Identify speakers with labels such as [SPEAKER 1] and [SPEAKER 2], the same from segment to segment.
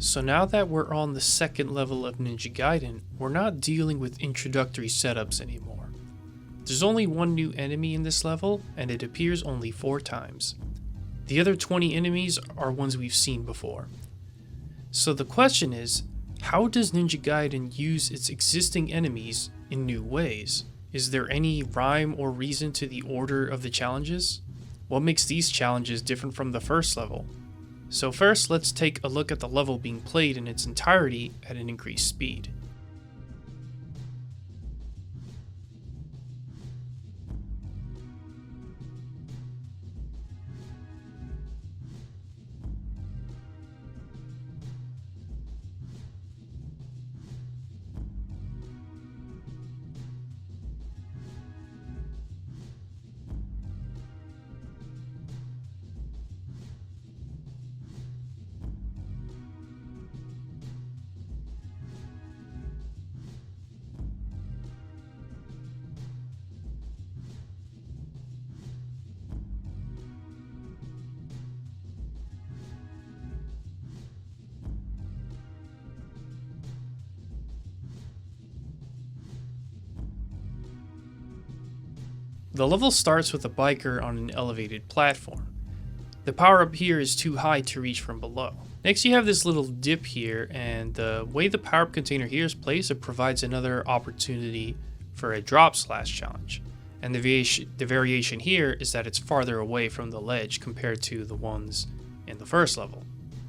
[SPEAKER 1] So now that we're on the second level of Ninja Gaiden, we're not dealing with introductory setups anymore. There's only one new enemy in this level, and it appears only 4 times. The other 20 enemies are ones we've seen before. So the question is, how does Ninja Gaiden use its existing enemies in new ways? Is there any rhyme or reason to the order of the challenges? What makes these challenges different from the first level? So first, let's take a look at the level being played in its entirety at an increased speed. The level starts with a biker on an elevated platform. The power up here is too high to reach from below. Next you have this little dip here, and the way the power up container here is placed, it provides another opportunity for a drop slash challenge. And the variation here is that it's farther away from the ledge compared to the ones in the first level.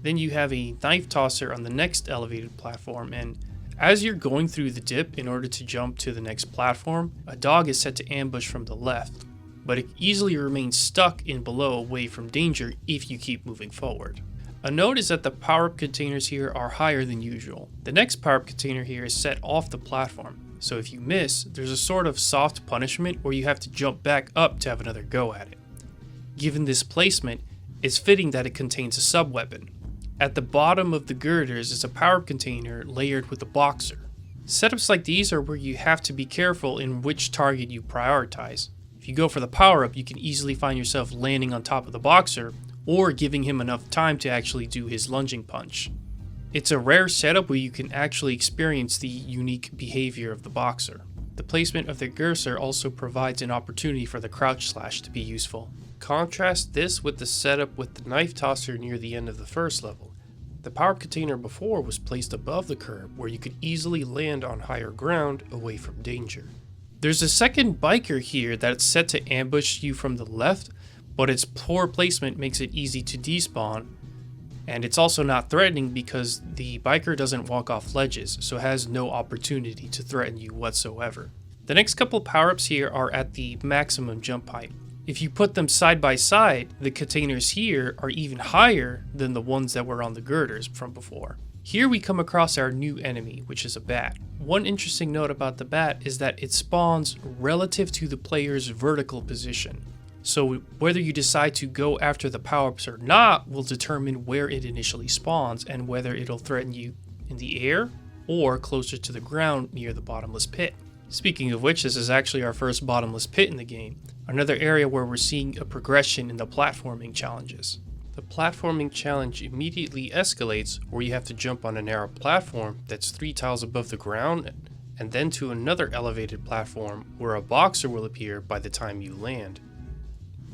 [SPEAKER 1] Then you have a knife tosser on the next elevated platform, and as you're going through the dip in order to jump to the next platform, a dog is set to ambush from the left, but it easily remains stuck in below away from danger if you keep moving forward. A note is that the power-up containers here are higher than usual. The next power-up container here is set off the platform, so if you miss, there's a sort of soft punishment where you have to jump back up to have another go at it. Given this placement, it's fitting that it contains a sub-weapon. At the bottom of the girders is a power-up container layered with a boxer. Setups like these are where you have to be careful in which target you prioritize. If you go for the power-up, you can easily find yourself landing on top of the boxer, or giving him enough time to actually do his lunging punch. It's a rare setup where you can actually experience the unique behavior of the boxer. The placement of the cursor also provides an opportunity for the crouch slash to be useful. Contrast this with the setup with the knife tosser near the end of the first level. The power container before was placed above the curb where you could easily land on higher ground away from danger. There's a second biker here that's set to ambush you from the left, but its poor placement makes it easy to despawn, and it's also not threatening because the biker doesn't walk off ledges, so has no opportunity to threaten you whatsoever. The next couple power-ups here are at the maximum jump height. If you put them side by side, the containers here are even higher than the ones that were on the girders from before. Here we come across our new enemy, which is a bat. One interesting note about the bat is that it spawns relative to the player's vertical position. So whether you decide to go after the power-ups or not will determine where it initially spawns and whether it'll threaten you in the air or closer to the ground near the bottomless pit. Speaking of which, this is actually our first bottomless pit in the game, another area where we're seeing a progression in the platforming challenges. The platforming challenge immediately escalates where you have to jump on a narrow platform that's 3 tiles above the ground and then to another elevated platform where a boxer will appear by the time you land.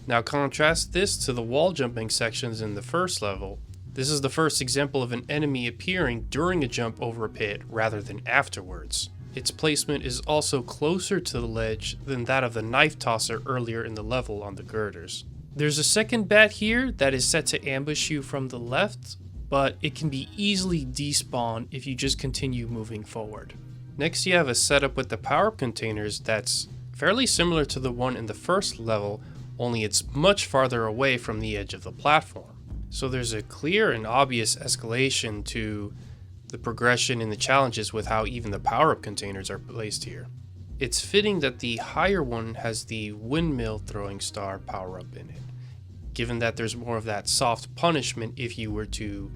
[SPEAKER 1] Now contrast this to the wall jumping sections in the first level. This is the first example of an enemy appearing during a jump over a pit rather than afterwards. Its placement is also closer to the ledge than that of the knife tosser earlier in the level on the girders. There's a second bat here that is set to ambush you from the left, but it can be easily despawned if you just continue moving forward. Next you have a setup with the power-up containers that's fairly similar to the one in the first level, only it's much farther away from the edge of the platform. So there's a clear and obvious escalation to the progression in the challenges with how even the power-up containers are placed here. It's fitting that the higher one has the windmill throwing star power-up in it, given that there's more of that soft punishment if you were to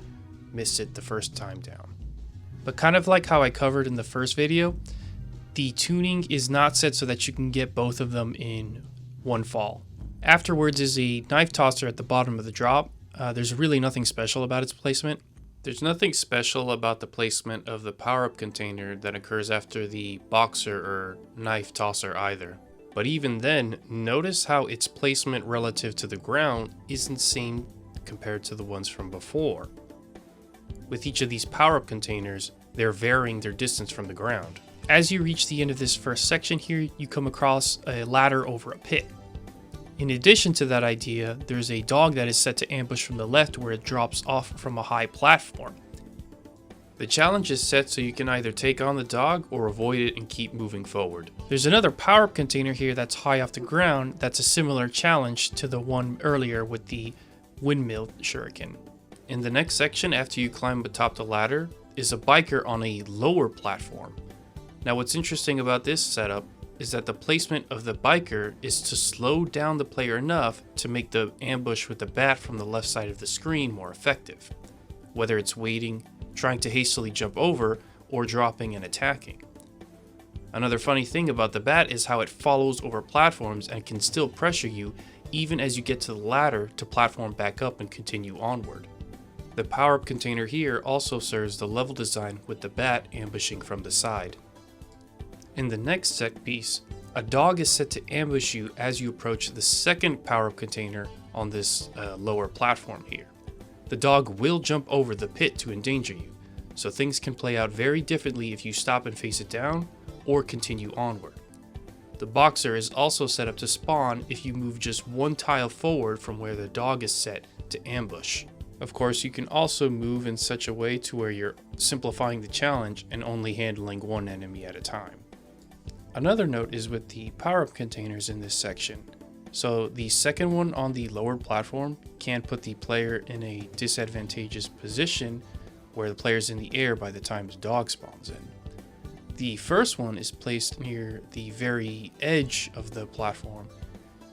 [SPEAKER 1] miss it the first time down. But kind of like how I covered in the first video, the tuning is not set so that you can get both of them in one fall. Afterwards is a knife tosser at the bottom of the drop. There's really nothing special about its placement. There's nothing special about the placement of the power-up container that occurs after the boxer or knife tosser either. But even then, notice how its placement relative to the ground is insane compared to the ones from before. With each of these power-up containers, they're varying their distance from the ground. As you reach the end of this first section here, you come across a ladder over a pit. In addition to that idea, there's a dog that is set to ambush from the left where it drops off from a high platform. The challenge is set so you can either take on the dog or avoid it and keep moving forward. There's another power-up container here that's high off the ground that's a similar challenge to the one earlier with the windmill shuriken. In the next section, after you climb atop the ladder, is a biker on a lower platform. Now what's interesting about this setup is that the placement of the biker is to slow down the player enough to make the ambush with the bat from the left side of the screen more effective, whether it's waiting, trying to hastily jump over, or dropping and attacking. Another funny thing about the bat is how it follows over platforms and can still pressure you even as you get to the ladder to platform back up and continue onward. The power-up container here also serves the level design with the bat ambushing from the side. In the next set piece, a dog is set to ambush you as you approach the second power-up container on this lower platform here. The dog will jump over the pit to endanger you, so things can play out very differently if you stop and face it down or continue onward. The boxer is also set up to spawn if you move just one tile forward from where the dog is set to ambush. Of course, you can also move in such a way to where you're simplifying the challenge and only handling one enemy at a time. Another note is with the power-up containers in this section. So the second one on the lower platform can put the player in a disadvantageous position where the player's in the air by the time the dog spawns in. The first one is placed near the very edge of the platform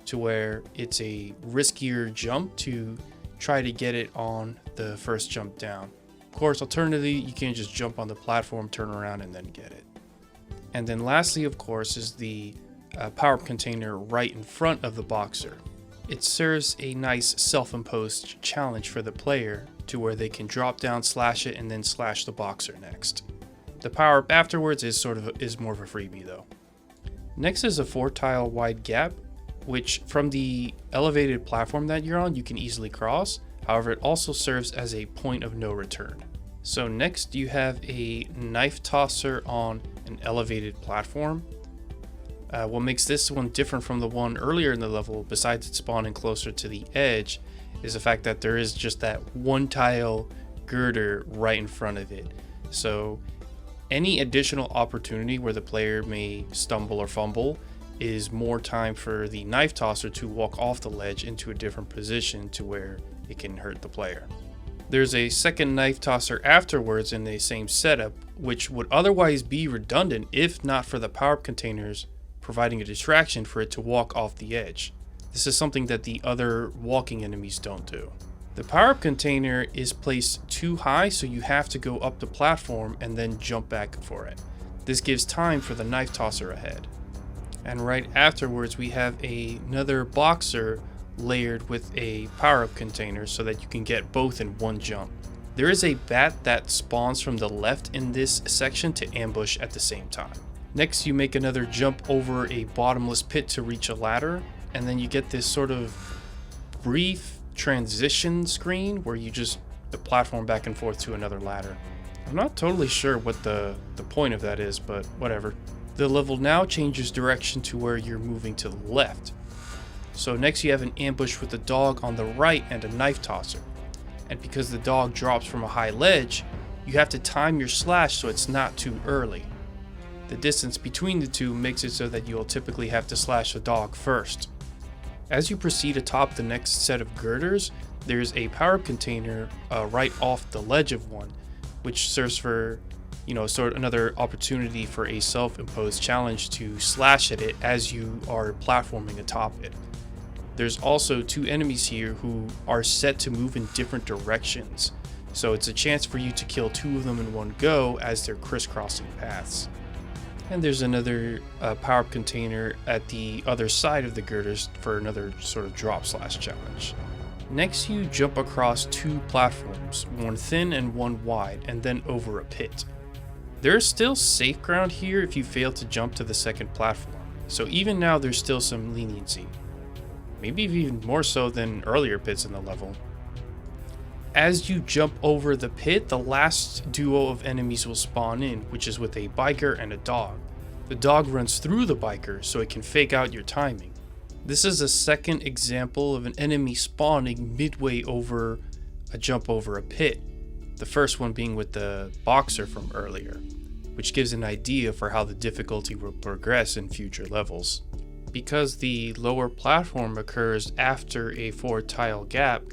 [SPEAKER 1] to where it's a riskier jump to try to get it on the first jump down. Of course, alternatively, you can just jump on the platform, turn around, and then get it. And then lastly, of course, is the power-up container right in front of the boxer. It serves a nice self-imposed challenge for the player to where they can drop down, slash it, and then slash the boxer next. The power-up afterwards is more of a freebie though. Next is a 4-tile wide gap, which from the elevated platform that you're on, you can easily cross. However, it also serves as a point of no return. So next you have a knife tosser on an elevated platform. What makes this one different from the one earlier in the level, besides it spawning closer to the edge, is the fact that there is just that one tile girder right in front of it. So any additional opportunity where the player may stumble or fumble is more time for the knife tosser to walk off the ledge into a different position to where it can hurt the player. There's a second knife tosser afterwards in the same setup, which would otherwise be redundant if not for the power-up containers providing a distraction for it to walk off the edge. This is something that the other walking enemies don't do. The power-up container is placed too high, so you have to go up the platform and then jump back for it. This gives time for the knife tosser ahead. And right afterwards we have another boxer layered with a power-up container so that you can get both in one jump. There is a bat that spawns from the left in this section to ambush at the same time. Next you make another jump over a bottomless pit to reach a ladder, and then you get this sort of brief transition screen where you just the platform back and forth to another ladder. I'm not totally sure what the point of that is, but whatever. The level now changes direction to where you're moving to the left. So next you have an ambush with a dog on the right and a knife tosser. And because the dog drops from a high ledge, you have to time your slash so it's not too early. The distance between the two makes it so that you'll typically have to slash the dog first. As you proceed atop the next set of girders, there's a power-up container right off the ledge of one, which serves for, sort of another opportunity for a self-imposed challenge to slash at it as you are platforming atop it. There's also two enemies here who are set to move in different directions, so it's a chance for you to kill two of them in one go as they're crisscrossing paths. And there's another power-up container at the other side of the girders for another sort of drop slash challenge. Next, you jump across two platforms, one thin and one wide, and then over a pit. There's still safe ground here if you fail to jump to the second platform, so even now there's still some leniency. Maybe even more so than earlier pits in the level. As you jump over the pit, the last duo of enemies will spawn in, which is with a biker and a dog. The dog runs through the biker so it can fake out your timing. This is a second example of an enemy spawning midway over a jump over a pit, the first one being with the boxer from earlier, which gives an idea for how the difficulty will progress in future levels. Because the lower platform occurs after a 4-tile gap,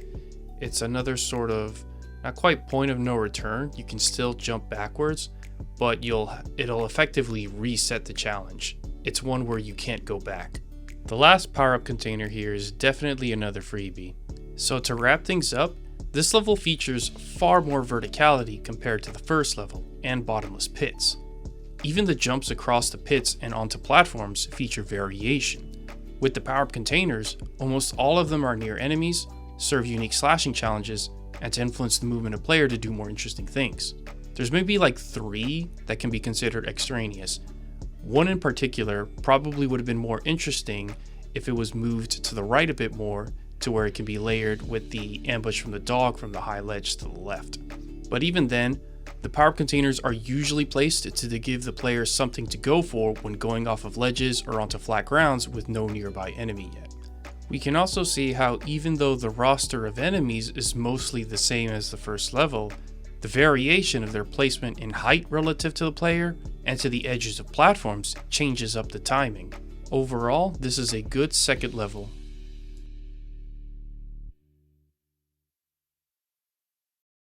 [SPEAKER 1] it's another sort of, not quite point of no return. You can still jump backwards, but it'll effectively reset the challenge. It's one where you can't go back. The last power-up container here is definitely another freebie. So to wrap things up, this level features far more verticality compared to the first level and bottomless pits. Even the jumps across the pits and onto platforms feature variation. With the power-up containers, almost all of them are near enemies, serve unique slashing challenges, and to influence the movement of player to do more interesting things. There's maybe like 3 that can be considered extraneous. One in particular probably would have been more interesting if it was moved to the right a bit more to where it can be layered with the ambush from the dog from the high ledge to the left. But even then, the power-up containers are usually placed to give the player something to go for when going off of ledges or onto flat grounds with no nearby enemy yet. We can also see how even though the roster of enemies is mostly the same as the first level, the variation of their placement in height relative to the player and to the edges of platforms changes up the timing. Overall, this is a good second level